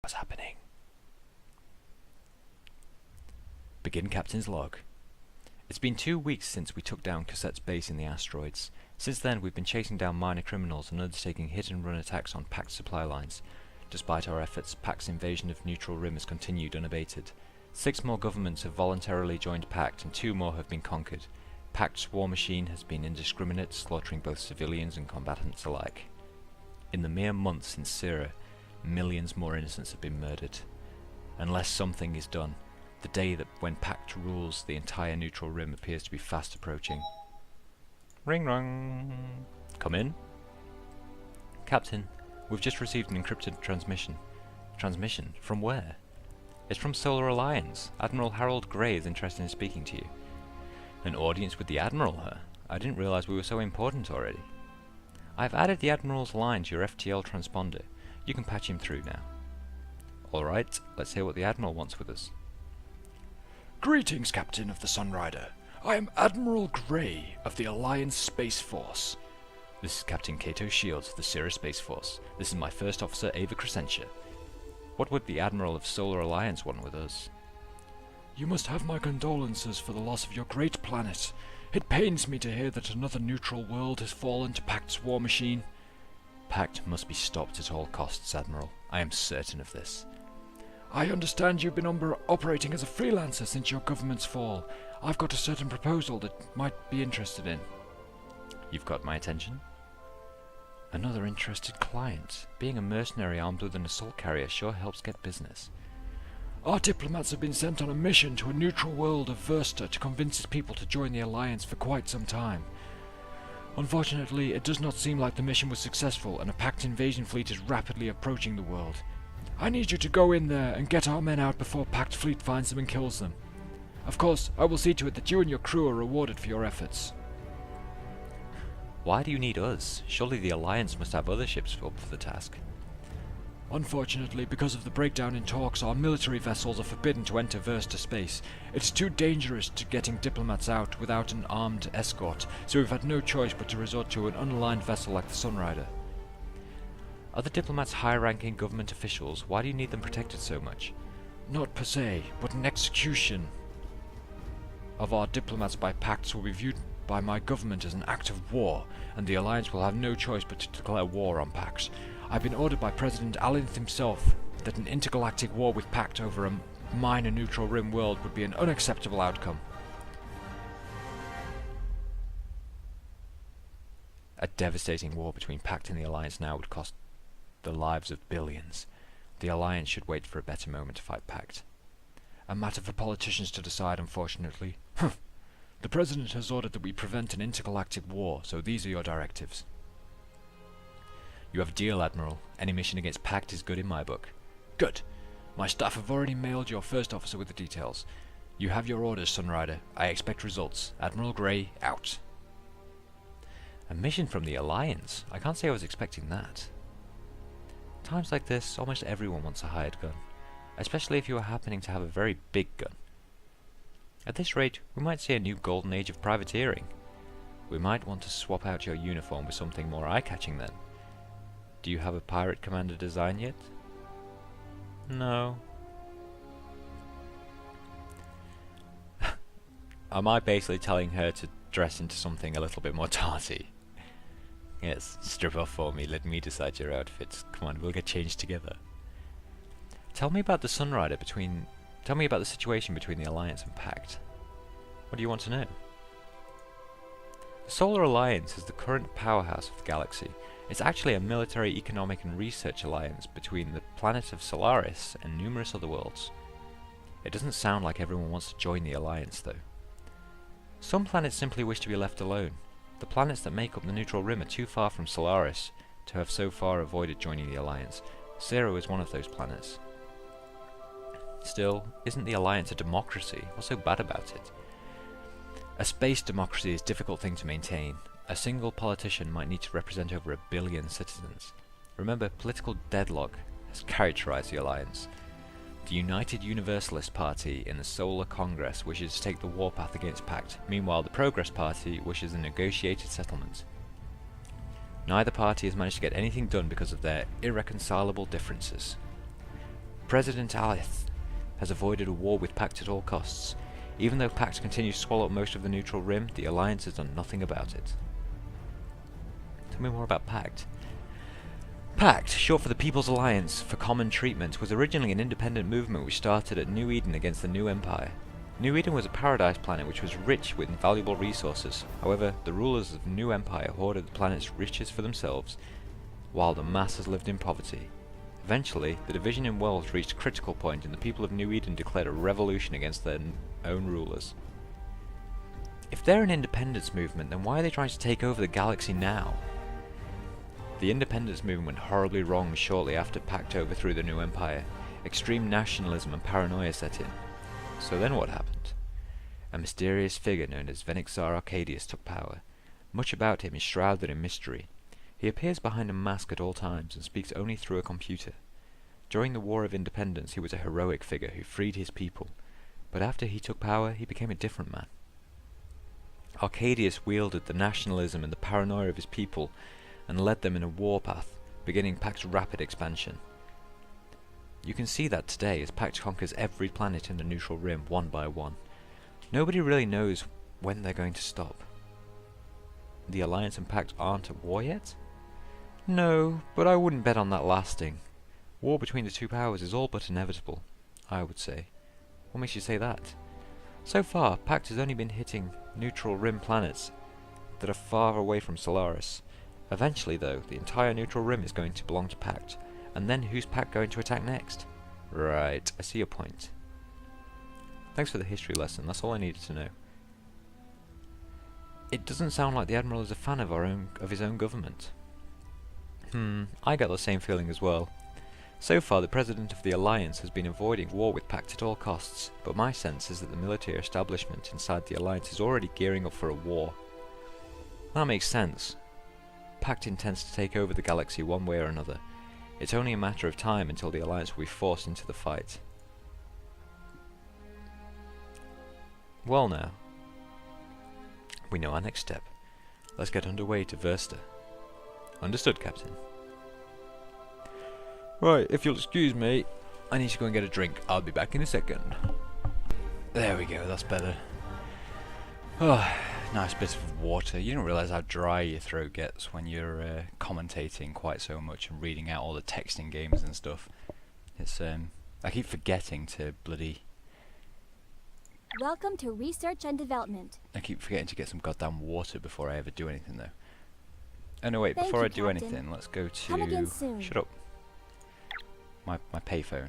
was happening. Begin Captain's log. It's been 2 weeks since we took down Cassette's base in the asteroids. Since then, we've been chasing down minor criminals and undertaking hit-and-run attacks on Pact supply lines. Despite our efforts, Pact's invasion of Neutral Rim has continued unabated. 6 more governments have voluntarily joined Pact, and 2 more have been conquered. Pact's war machine has been indiscriminate, slaughtering both civilians and combatants alike. In the mere months since Syrah, millions more innocents have been murdered. Unless something is done, the day that when Pact rules the entire Neutral Rim appears to be fast approaching. Ring rung. Come in. Captain, we've just received an encrypted transmission. Transmission? From where? It's from Solar Alliance. Admiral Harold Gray is interested in speaking to you. An audience with the Admiral, huh? I didn't realize we were so important already. I've added the Admiral's line to your FTL transponder. You can patch him through now. Alright, let's hear what the Admiral wants with us. Greetings, Captain of the Sunrider. I am Admiral Gray of the Alliance Space Force. This is Captain Cato Shields of the Syrah Space Force. This is my first officer, Ava Crescentia. What would the Admiral of Solar Alliance want with us? You must have my condolences for the loss of your great planet. It pains me to hear that another neutral world has fallen to Pact's war machine. Pact must be stopped at all costs, Admiral. I am certain of this. I understand you've been operating as a freelancer since your government's fall. I've got a certain proposal that might be interested in. You've got my attention? Another interested client. Being a mercenary armed with an assault carrier sure helps get business. Our diplomats have been sent on a mission to a neutral world of Versta to convince its people to join the Alliance for quite some time. Unfortunately, it does not seem like the mission was successful, and a Pact invasion fleet is rapidly approaching the world. I need you to go in there and get our men out before Pact fleet finds them and kills them. Of course, I will see to it that you and your crew are rewarded for your efforts. Why do you need us? Surely the Alliance must have other ships up for the task. Unfortunately, because of the breakdown in talks, our military vessels are forbidden to enter Versta space. It's too dangerous to getting diplomats out without an armed escort, so we've had no choice but to resort to an unaligned vessel like the Sunrider. Are the diplomats high-ranking government officials? Why do you need them protected so much? Not per se, but an execution of our diplomats by Pacts will be viewed by my government as an act of war, and the Alliance will have no choice but to declare war on Pacts. I've been ordered by President Alinth himself that an intergalactic war with Pact over a minor Neutral Rim world would be an unacceptable outcome. A devastating war between Pact and the Alliance now would cost the lives of billions. The Alliance should wait for a better moment to fight Pact. A matter for politicians to decide, unfortunately. The President has ordered that we prevent an intergalactic war, so these are your directives. You have a deal, Admiral. Any mission against Pact is good in my book. Good. My staff have already mailed your first officer with the details. You have your orders, Sunrider. I expect results. Admiral Gray, out. A mission from the Alliance? I can't say I was expecting that. Times like this, almost everyone wants a hired gun, especially if you are happening to have a very big gun. At this rate, we might see a new golden age of privateering. We might want to swap out your uniform with something more eye-catching then. Do you have a pirate commander design yet? No. Am I basically telling her to dress into something a little bit more tarty? Yes, strip off for me, let me decide your outfits. Come on, we'll get changed together. Tell me about the Sunrider Tell me about the situation between the Alliance and Pact. What do you want to know? The Solar Alliance is the current powerhouse of the galaxy. It's actually a military, economic and research alliance between the planet of Solaris and numerous other worlds. It doesn't sound like everyone wants to join the Alliance though. Some planets simply wish to be left alone. The planets that make up the Neutral Rim are too far from Solaris to have so far avoided joining the Alliance. Zero is one of those planets. Still, isn't the Alliance a democracy? What's so bad about it? A space democracy is a difficult thing to maintain. A single politician might need to represent over 1 billion citizens. Remember, political deadlock has characterized the Alliance. The United Universalist Party in the Solar Congress wishes to take the warpath against Pact. Meanwhile, the Progress Party wishes a negotiated settlement. Neither party has managed to get anything done because of their irreconcilable differences. President Alith has avoided a war with Pact at all costs. Even though Pact continues to swallow up most of the neutral rim, the Alliance has done nothing about it. Tell me more about Pact. Pact, short for the People's Alliance for Common Treatment, was originally an independent movement which started at New Eden against the New Empire. New Eden was a paradise planet which was rich with valuable resources. However, the rulers of the New Empire hoarded the planet's riches for themselves, while the masses lived in poverty. Eventually, the division in worlds reached a critical point and the people of New Eden declared a revolution against their own rulers. If they're an independence movement, then why are they trying to take over the galaxy now? The independence movement went horribly wrong shortly after Pact overthrew the New Empire. Extreme nationalism and paranoia set in. So then what happened? A mysterious figure known as Venixar Arcadius took power. Much about him is shrouded in mystery. He appears behind a mask at all times and speaks only through a computer. During the War of Independence he was a heroic figure who freed his people, but after he took power he became a different man. Arcadius wielded the nationalism and the paranoia of his people and led them in a warpath, beginning Pact's rapid expansion. You can see that today as Pact conquers every planet in the neutral rim one by one. Nobody really knows when they're going to stop. The Alliance and Pact aren't at war yet? No, but I wouldn't bet on that lasting. War between the two powers is all but inevitable, I would say. What makes you say that? So far, Pact has only been hitting neutral rim planets that are far away from Solaris. Eventually, though, the entire neutral rim is going to belong to Pact, and then who's Pact going to attack next? Right, I see your point. Thanks for the history lesson, that's all I needed to know. It doesn't sound like the Admiral is a fan of his own government. I get the same feeling as well. So far, the President of the Alliance has been avoiding war with Pact at all costs, but my sense is that the military establishment inside the Alliance is already gearing up for a war. That makes sense. Pact intends to take over the galaxy one way or another. It's only a matter of time until the Alliance will be forced into the fight. Well now, we know our next step. Let's get underway to Versta. Understood, Captain. Right, if you'll excuse me, I need to go and get a drink. I'll be back in a second. There we go, that's better. Oh, nice bit of water. You don't realise how dry your throat gets when you're commentating quite so much and reading out all the text in games and stuff. It's I keep forgetting to bloody... Welcome to Research and Development. I keep forgetting to get some goddamn water before I ever do anything though. Oh no wait, Thank before you, I do Captain. anything, let's go to... Come again soon. Shut up. My payphone.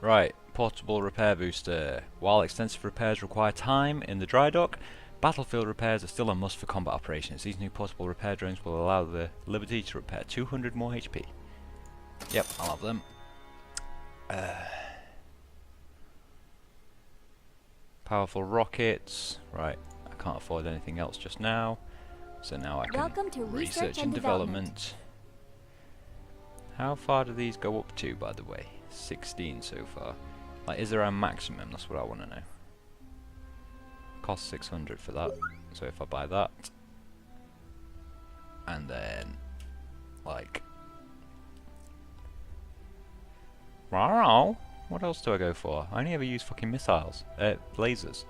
Right, portable repair booster. While extensive repairs require time in the dry dock, battlefield repairs are still a must for combat operations. These new portable repair drones will allow the Liberty to repair 200 more HP. Yep, I'll have them. Powerful rockets. Right, I can't afford anything else just now. So now I can Welcome to research and development. How far do these go up to, by the way? 16 so far. Like, is there a maximum? That's what I want to know. Cost 600 for that. So if I buy that, and then, like, wow, what else do I go for? I only ever use fucking missiles, lasers.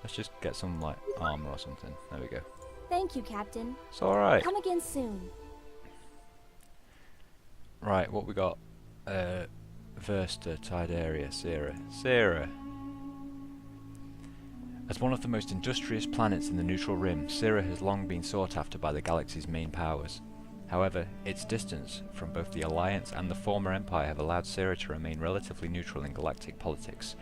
Let's just get some like armor or something. There we go. Thank you, Captain. It's all right. Come again soon. Right, what we got? Versta, Tidaria, Sera. As one of the most industrious planets in the neutral rim, Sera has long been sought after by the galaxy's main powers. However, its distance from both the Alliance and the former Empire have allowed Sera to remain relatively neutral in galactic politics.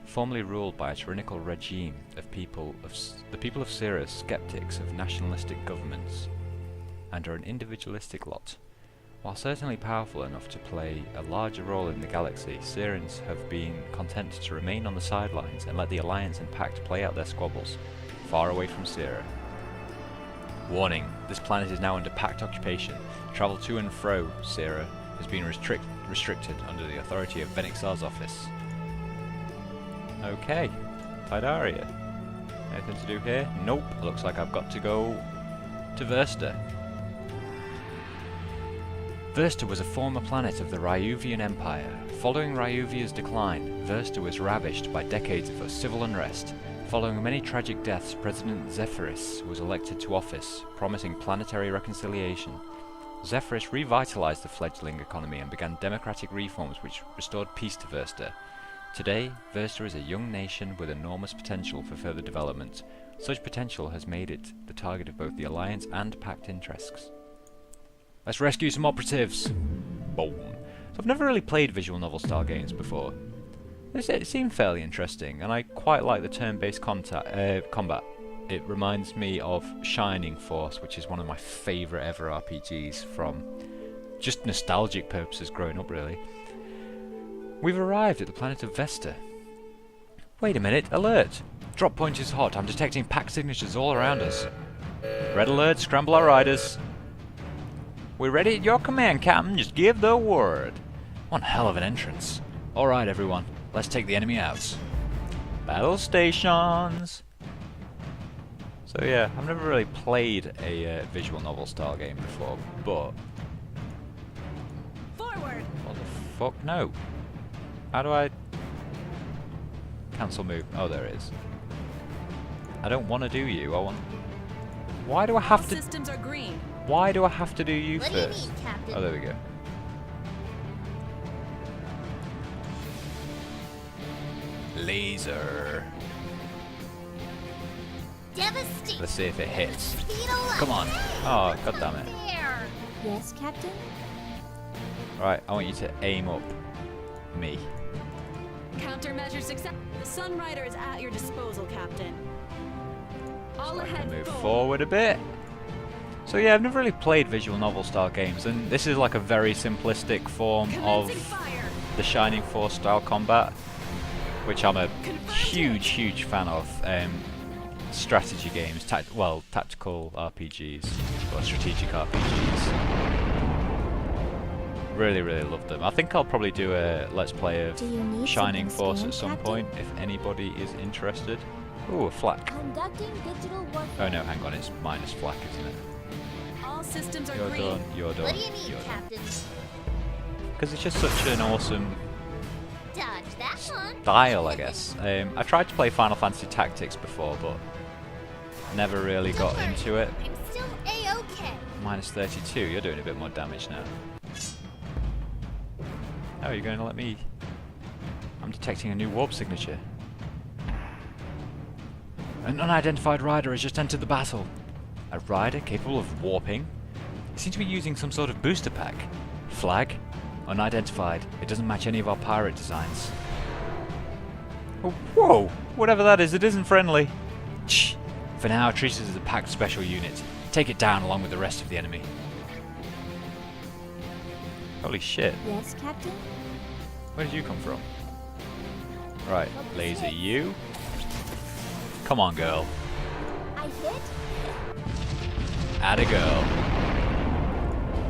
Formerly ruled by a tyrannical regime of the people of Sera, skeptics of nationalistic governments, and are an individualistic lot. While certainly powerful enough to play a larger role in the galaxy, Serans have been content to remain on the sidelines and let the Alliance and Pact play out their squabbles, far away from Sera. Warning, this planet is now under Pact occupation. Travel to and fro Sera has been restricted under the authority of Venixar's office. Okay, Tidaria. Anything to do here? Nope, looks like I've got to go to Versta. Versta was a former planet of the Ryuvian Empire. Following Ryuvia's decline, Versta was ravished by decades of civil unrest. Following many tragic deaths, President Zephyrus was elected to office, promising planetary reconciliation. Zephyrus revitalized the fledgling economy and began democratic reforms which restored peace to Versta. Today, Versta is a young nation with enormous potential for further development. Such potential has made it the target of both the Alliance and Pact interests. Let's rescue some operatives! Boom. So I've never really played visual novel style games before. It seemed fairly interesting, and I quite like the turn-based combat. It reminds me of Shining Force, which is one of my favourite ever RPGs from just nostalgic purposes growing up, really. We've arrived at the planet of Vesta. Wait a minute, alert! Drop point is hot, I'm detecting pack signatures all around us. Red alert, scramble our riders. We're ready at your command, Captain, just give the word. One hell of an entrance. Alright everyone, let's take the enemy out. Battle stations! So yeah, I've never really played a visual novel style game before, but... Forward! What the fuck? No. How do I... Cancel move. Oh, there it is. I don't want to do you, I want... Why do I have to... Systems are green. Why do I have to do you What first? do you mean, Captain? Oh, there we go. Laser. Devastate. Let's see if it hits. Speed of light. Come on. Oh, god damn it. There. Yes, Captain? Right, I want you to aim up me. Countermeasure success. The Sunrider is at your disposal, Captain. All So I ahead. can move forward. forward a bit. So yeah, I've never really played visual novel style games, and this is like a very simplistic form of Commencing fire. the Shining Force style combat, which I'm a Confirmed huge fan of. Strategy games, tactical RPGs, or strategic RPGs. Really love them. I think I'll probably do a Let's Play of Do you need Shining something Force scanned, at some Captain? point, if anybody is interested. Ooh, a flak. Conducting digital warfare. Oh no, hang on, it's minus flak, isn't it? All systems are You're green. done, you're done. What do you mean, you're done. Captain? Because it's just such an awesome Dodge that one. style, I guess. I tried to play Final Fantasy Tactics before, but never really got Don't worry, into it. I'm still A-OK. Minus 32, you're doing a bit more damage now. Oh, you're going to let me... I'm detecting a new warp signature. An unidentified rider has just entered the battle. A rider capable of warping? He seems to be using some sort of booster pack. Flag? Unidentified. It doesn't match any of our pirate designs. Oh, whoa! Whatever that is, it isn't friendly. Shh! For now, treat it as a packed special unit. Take it down along with the rest of the enemy. Holy shit. Yes, Captain? Where did you come from? Right, laser you. Come on, girl. I hit? Atta girl.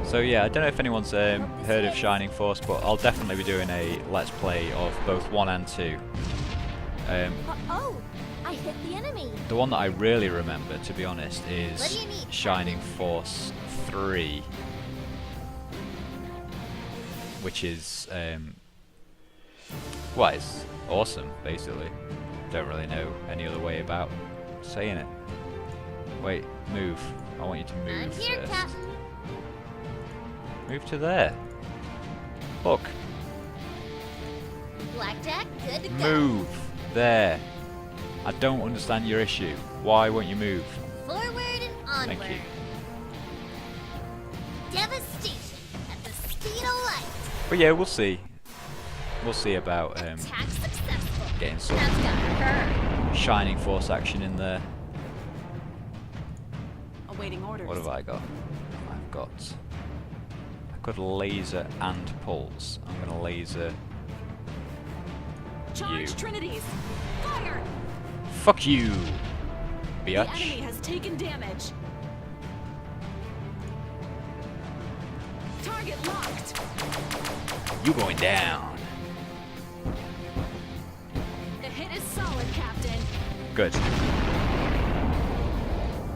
So yeah, I don't know if anyone's heard of Shining Force, but I'll definitely be doing a Let's Play of both 1 and 2. Oh! I hit the enemy! The one that I really remember, to be honest, What do is you mean, Shining Force 3. Which is, well, it's awesome, basically. Don't really know any other way about saying it. Wait, move. I want you to I'm move here, first. Captain. Move to there. Look, Blackjack, good to go. move. There. I don't understand your issue. Why won't you move? Forward and onward. Thank you. Devastation at the speed of light. But yeah, we'll see. We'll see about Attack successful. getting some That's gotta hurt. Shining Force action in there. Awaiting orders. What have I got? I've got laser and pulse. I'm gonna laser Charge you. Trinities. Fire. Fuck you, The enemy biatch. has taken damage. Target locked. You going down. The hit is solid, Captain. Good.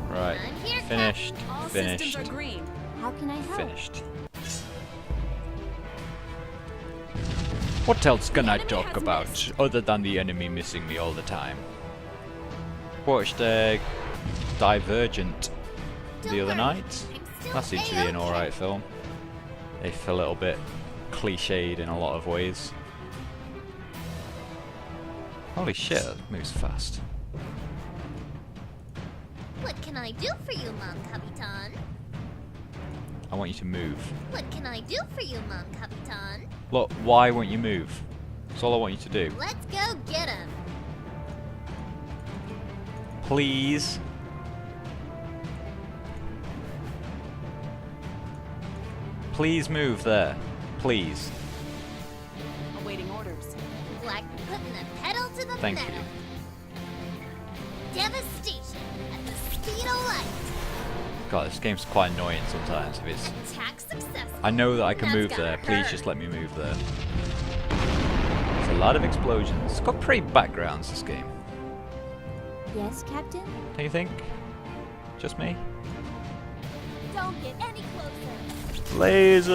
Right. I'm here, Finished. All Finished. systems are green. How can I help? Finished. What else can The I enemy talk has about missed. other than the enemy missing me all the time? Watched Divergent Don't the other worry, night. I'm still That seems to be an A-okay. alright film. If a little bit cliched in a lot of ways. Holy shit, that moves fast. What can I do for you, Mon Capitan? I want you to move. What can I do for you, Mon Capitan? Look, why won't you move? That's all I want you to do. Let's go get him. Please. Please move there. Please. Awaiting orders. Black putting the pedal to the Thank metal. you. Devastation at the speed of light. God, this game's quite annoying sometimes. If it's, Attack successful. I know that I can That's move gotta there. Please hurt. just let me move there. There's a lot of explosions. It's got pretty backgrounds, this game. Yes, Captain? Don't you think? Just me? Don't get any closer. Laser!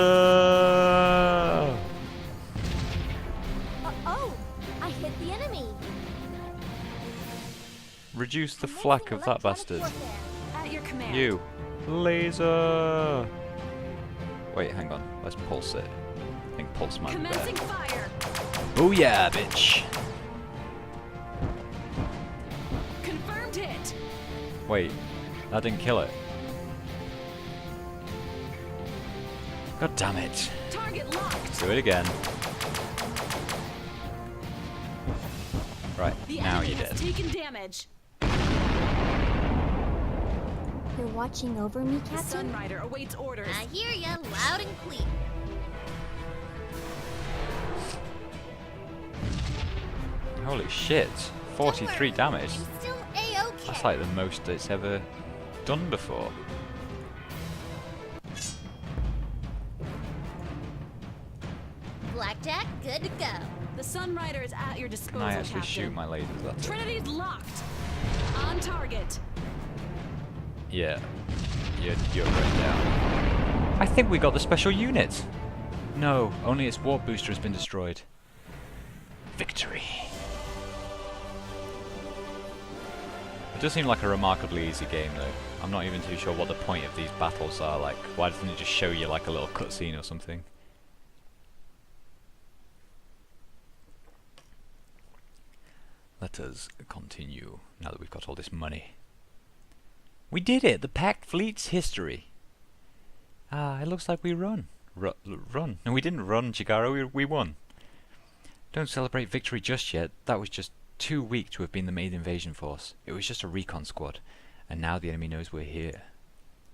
Oh, I hit the enemy. Reduce the Commencing flak of that electronic bastard. warfare. At your command. You. Laser! Wait, hang on. Let's pulse it. I think pulse might be Commencing better. fire. Oh yeah, bitch! Confirmed hit. Wait, that didn't kill it. God damn it. Target locked. Do it again. Right, The now enemy you're has dead. taken damage. You're watching over me, The Captain? Sunrider awaits orders. I hear ya loud and clear. Holy shit. 43 damage. I'm still A-okay. That's like the most it's ever done before. Blackjack, good to go. The Sunrider is at your Can disposal, I actually Captain. shoot my lasers? That's it. Trinity's locked. On target. Yeah. You're going down. I think we got the special unit. No, only its warp booster has been destroyed. Victory. It does seem like a remarkably easy game though. I'm not even too sure what the point of these battles are. Like, why doesn't it just show you like a little cutscene or something? Let us continue now that we've got all this money. We did it! The Pact Fleet's history. Ah, it looks like we run. Run. No, we didn't run, Chigaro. We won. Don't celebrate victory just yet. That was just too weak to have been the main invasion force. It was just a recon squad. And now the enemy knows we're here.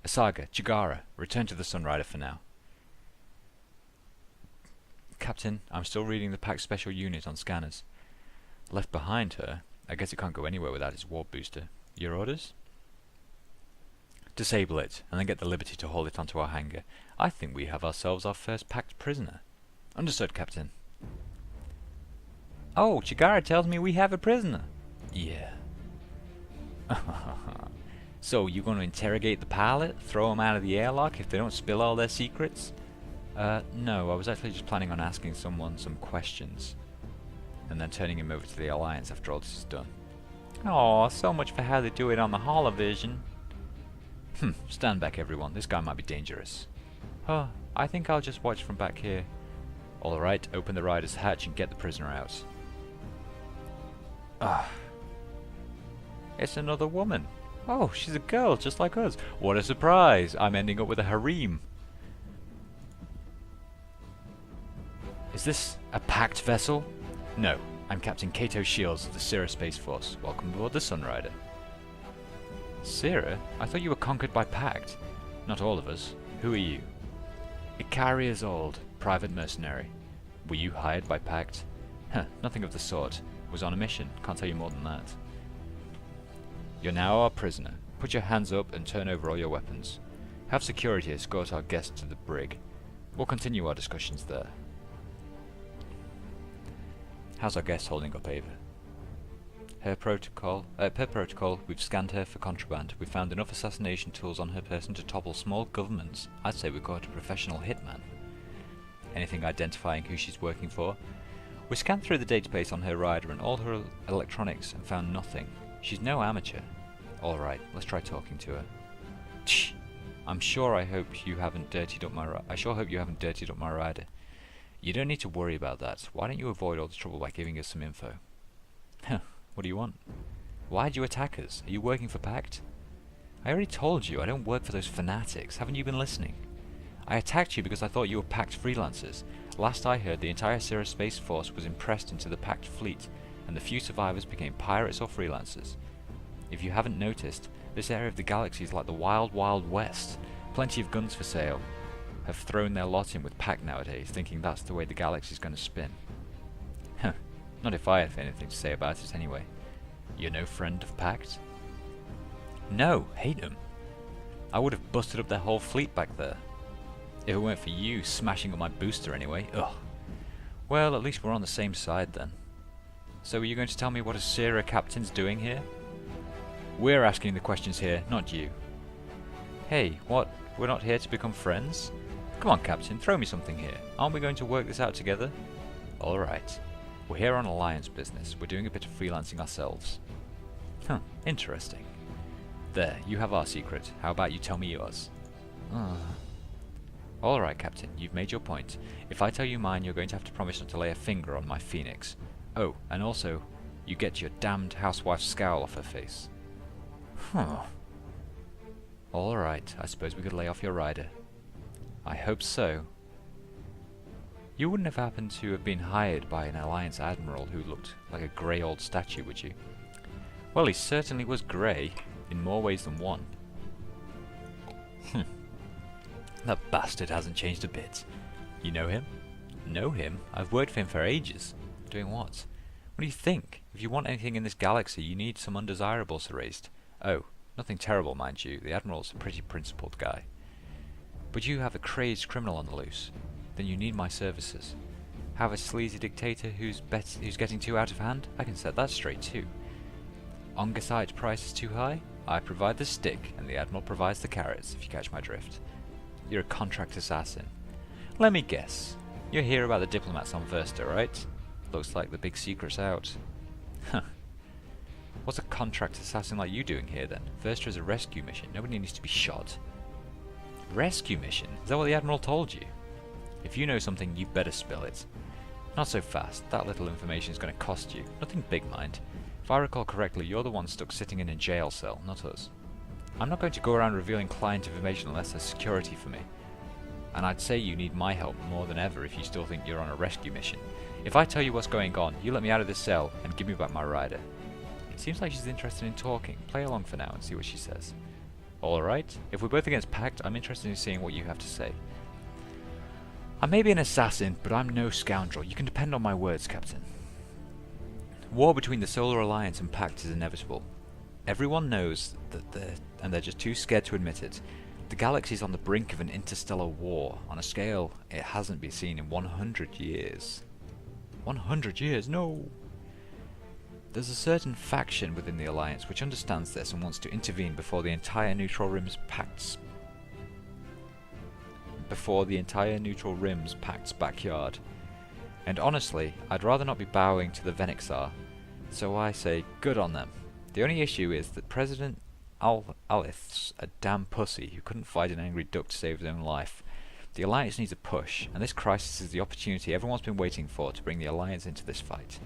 Asaga, Chigara, return to the Sunrider for now. Captain, I'm still reading the Pact special unit on scanners. Left behind her? I guess it can't go anywhere without its warp booster. Your orders? Disable it, and then get the Liberty to haul it onto our hangar. I think we have ourselves our first Pact prisoner. Understood, Captain. Oh, Chigara tells me we have a prisoner. Yeah. So, you going to interrogate the pilot? Throw him out of the airlock if they don't spill all their secrets? No, I was actually just planning on asking someone some questions. And then turning him over to the Alliance after all this is done. Aw, so much for how they do it on the holovision. Stand back everyone, this guy might be dangerous. Oh, I think I'll just watch from back here. Alright, open the rider's hatch and get the prisoner out. Ah. It's another woman. Oh, she's a girl just like us. What a surprise, I'm ending up with a harem. Is this a Pact vessel? No, I'm Captain Kato Shields of the Syrah Space Force. Welcome aboard the Sunrider. Syrah? I thought you were conquered by Pact. Not all of us. Who are you? Icaria's old, private mercenary. Were you hired by Pact? Nothing of the sort. Was on a mission. Can't tell you more than that. You're now our prisoner. Put your hands up and turn over all your weapons. Have security escort our guest to the brig. We'll continue our discussions there. How's our guest holding up, Ava? Per protocol, we've scanned her for contraband. We've found enough assassination tools on her person to topple small governments. I'd say we've got a professional hitman. Anything identifying who she's working for? We scanned through the database on her rider and all her electronics and found nothing. She's no amateur. Alright, let's try talking to her. Tch! I sure hope you haven't dirtied up my rider. You don't need to worry about that. Why don't you avoid all the trouble by giving us some info? Huh, what do you want? Why'd you attack us? Are you working for Pact? I already told you, I don't work for those fanatics. Haven't you been listening? I attacked you because I thought you were Pact freelancers. Last I heard, the entire Cirrus Space Force was impressed into the Pact fleet, and the few survivors became pirates or freelancers. If you haven't noticed, this area of the galaxy is like the wild, wild west. Plenty of guns for sale have thrown their lot in with Pact nowadays, thinking that's the way the galaxy's going to spin. Huh, not if I have anything to say about it anyway. You're no friend of Pact? No, hate them. I would have busted up their whole fleet back there. If it weren't for you smashing up my booster anyway. Ugh. Well, at least we're on the same side then. So are you going to tell me what a Sierra captain's doing here? We're asking the questions here, not you. Hey, what? We're not here to become friends? Come on, Captain, throw me something here. Aren't we going to work this out together? Alright. We're here on alliance business. We're doing a bit of freelancing ourselves. Huh, interesting. There, you have our secret. How about you tell me yours? Alright, Captain, you've made your point. If I tell you mine, you're going to have to promise not to lay a finger on my Phoenix. Oh, and also, you get your damned housewife's scowl off her face. Huh. Alright, I suppose we could lay off your rider. I hope so. You wouldn't have happened to have been hired by an Alliance Admiral who looked like a grey old statue, would you? Well, he certainly was grey, in more ways than one. That bastard hasn't changed a bit. You know him? Know him? I've worked for him for ages. Doing what? What do you think? If you want anything in this galaxy, you need some undesirables erased. Oh, nothing terrible, mind you. The Admiral's a pretty principled guy. But you have a crazed criminal on the loose. Then you need my services. Have a sleazy dictator who's getting too out of hand? I can set that straight too. Ongasite price is too high? I provide the stick, and the Admiral provides the carrots, if you catch my drift. You're a contract assassin. Let me guess. You're here about the diplomats on Versta, right? Looks like the big secret's out. Huh. What's a contract assassin like you doing here then? Versta is a rescue mission. Nobody needs to be shot. Rescue mission? Is that what the Admiral told you? If you know something, you better spill it. Not so fast. That little information is going to cost you. Nothing big, mind. If I recall correctly, you're the one stuck sitting in a jail cell, not us. I'm not going to go around revealing client information unless there's security for me. And I'd say you need my help more than ever if you still think you're on a rescue mission. If I tell you what's going on, you let me out of this cell and give me back my rider. It seems like she's interested in talking. Play along for now and see what she says. Alright, if we're both against Pact, I'm interested in seeing what you have to say. I may be an assassin, but I'm no scoundrel. You can depend on my words, Captain. War between the Solar Alliance and Pact is inevitable. Everyone knows that they're just too scared to admit it. The galaxy is on the brink of an interstellar war, on a scale it hasn't been seen in 100 years. 100 years? No! There's a certain faction within the Alliance which understands this and wants to intervene before the entire Neutral Rim's Pact's backyard. And honestly, I'd rather not be bowing to the Venixar, so I say good on them. The only issue is that President Alith's a damn pussy who couldn't fight an angry duck to save his own life. The Alliance needs a push, and this crisis is the opportunity everyone's been waiting for to bring the Alliance into this fight.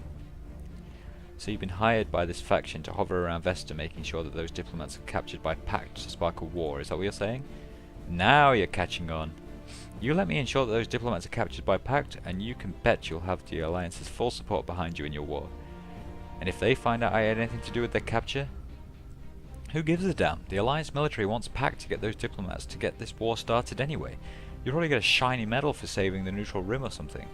So you've been hired by this faction to hover around Vesta, making sure that those diplomats are captured by Pact to spark a war, is that what you're saying? Now you're catching on. You let me ensure that those diplomats are captured by Pact, and you can bet you'll have the Alliance's full support behind you in your war. And if they find out I had anything to do with their capture, who gives a damn? The Alliance military wants Pact to get those diplomats to get this war started anyway. You'll probably get a shiny medal for saving the Neutral Rim or something.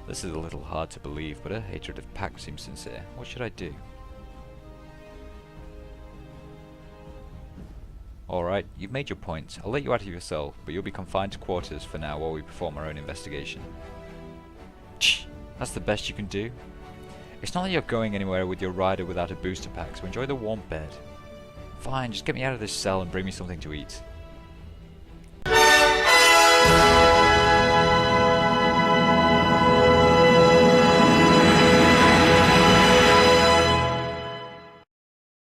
This is a little hard to believe, but her hatred of Pact seems sincere. What should I do? Alright, you've made your point. I'll let you out of your cell, but you'll be confined to quarters for now while we perform our own investigation. Shh! That's the best you can do? It's not that you're going anywhere with your rider without a booster pack, so enjoy the warm bed. Fine, just get me out of this cell and bring me something to eat.